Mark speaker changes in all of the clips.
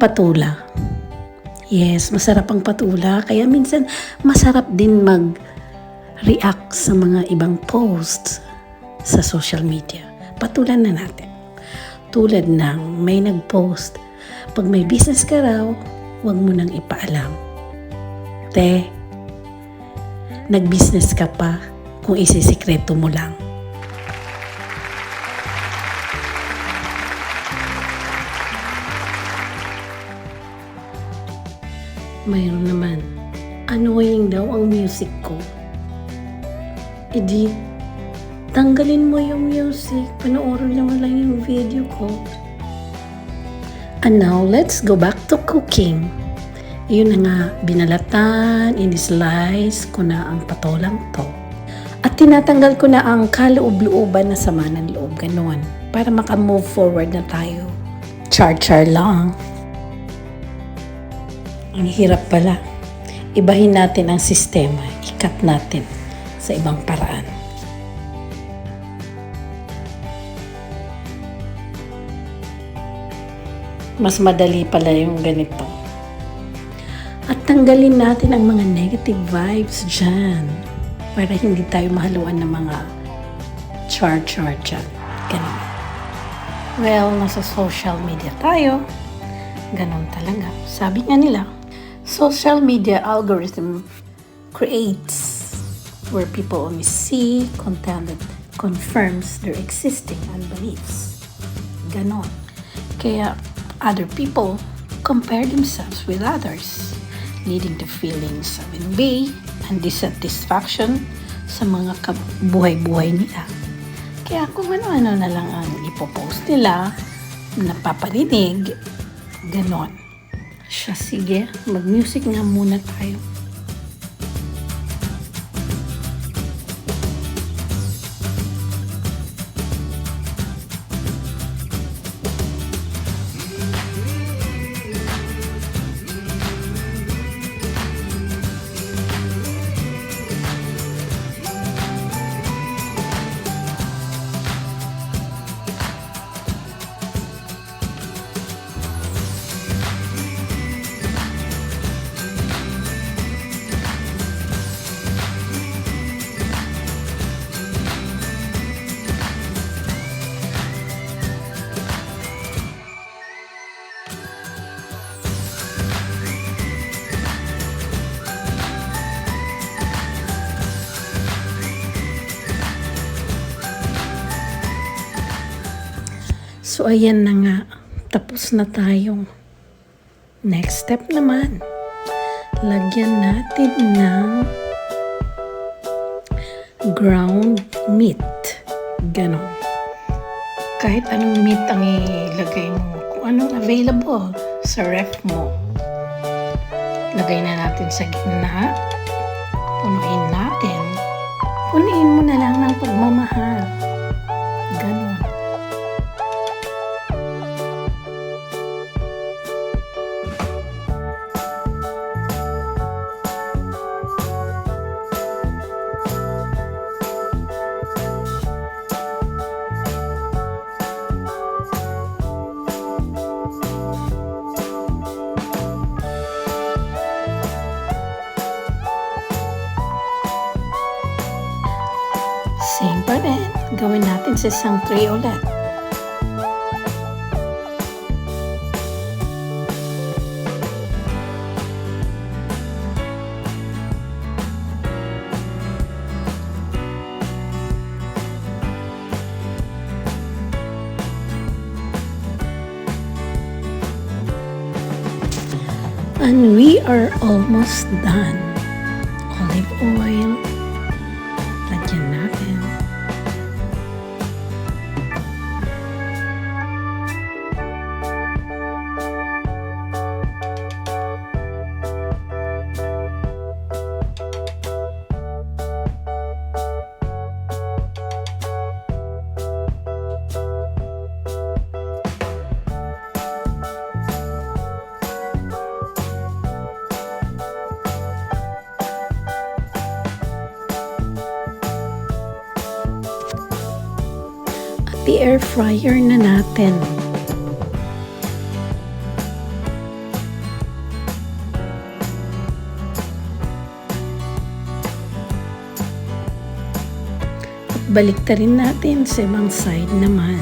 Speaker 1: patola. Yes, masarap ang patola. Kaya minsan masarap din mag-react sa mga ibang posts sa social media. Patulan na natin. Tulad ng may nag-post, pag may business ka raw, huwag mo nang ipaalam. Te, nag-business ka pa kung isisikreto mo lang. Mayroon naman, annoying daw ang music ko. Edi, tanggalin mo yung music, panoorin mo lang yung video ko. And now, let's go back to cooking. Yun na nga, binalatan, in-slice ko na ang patolang to. At tinatanggal ko na ang kaloob-looban na sama ng loob, ganoon. Para maka-move forward na tayo. Char-char lang. Ang hirap pala. Ibahin natin ang sistema. I-cut natin sa ibang paraan. Mas madali pala yung ganito. At tanggalin natin ang mga negative vibes dyan. Para hindi tayo mahaluan ng mga char-char dyan. Ganun. Well, nasa social media tayo. Ganun talaga. Sabi nga nila, social media algorithm creates where people only see content that confirms their existing beliefs. Ganon. Kaya other people compare themselves with others, leading to feelings of envy and dissatisfaction sa mga buhay-buhay nila. Kaya kung ano-ano na lang ang ipopost nila, napaparinig, ganon. Siya, sige, mag-music nga muna tayo. So, ayan na nga. Tapos na tayong. Next step naman. Lagyan natin ng ground meat. Ganon. Kahit anong meat ang ilagay mo. Kung anong available sa ref mo. Lagay na natin sa gitna. Punuin natin. Punuin mo na lang ng pagmamahal. Ganon. Same pa rin. Gawin natin sa isang tray ulit. And we are almost done. Olive oil. Lagyan natin. The air fryer na natin. baliktarin natin sa ibang side naman.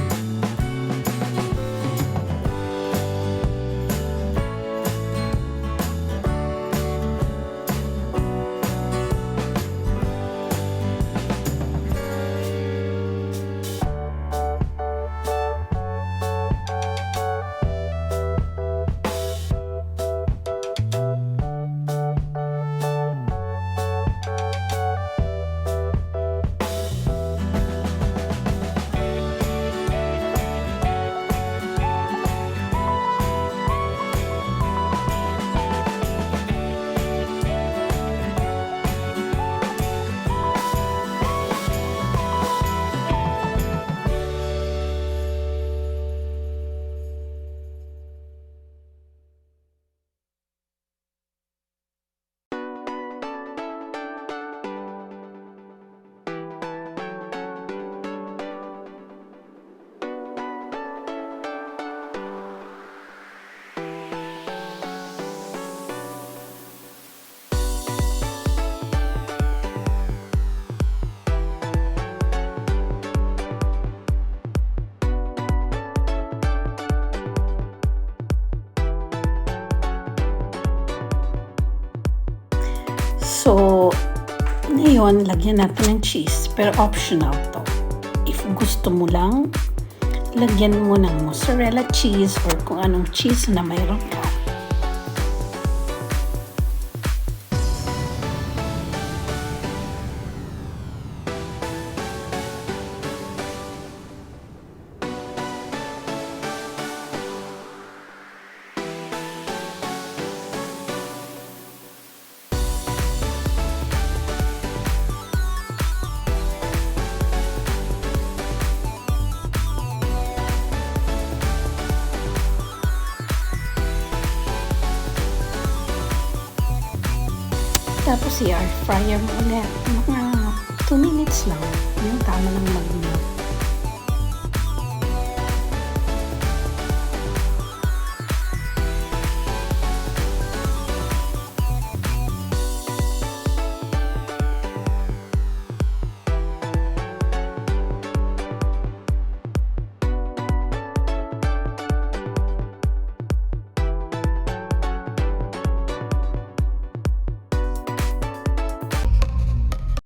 Speaker 1: So, ngayon, lagyan natin ng cheese. Pero optional to. If gusto mo lang, lagyan mo ng mozzarella cheese or kung anong cheese na mayroon ka. Tapos i-air fryer mo ulit. Mga 2 minutes lang. Yung tama ng mag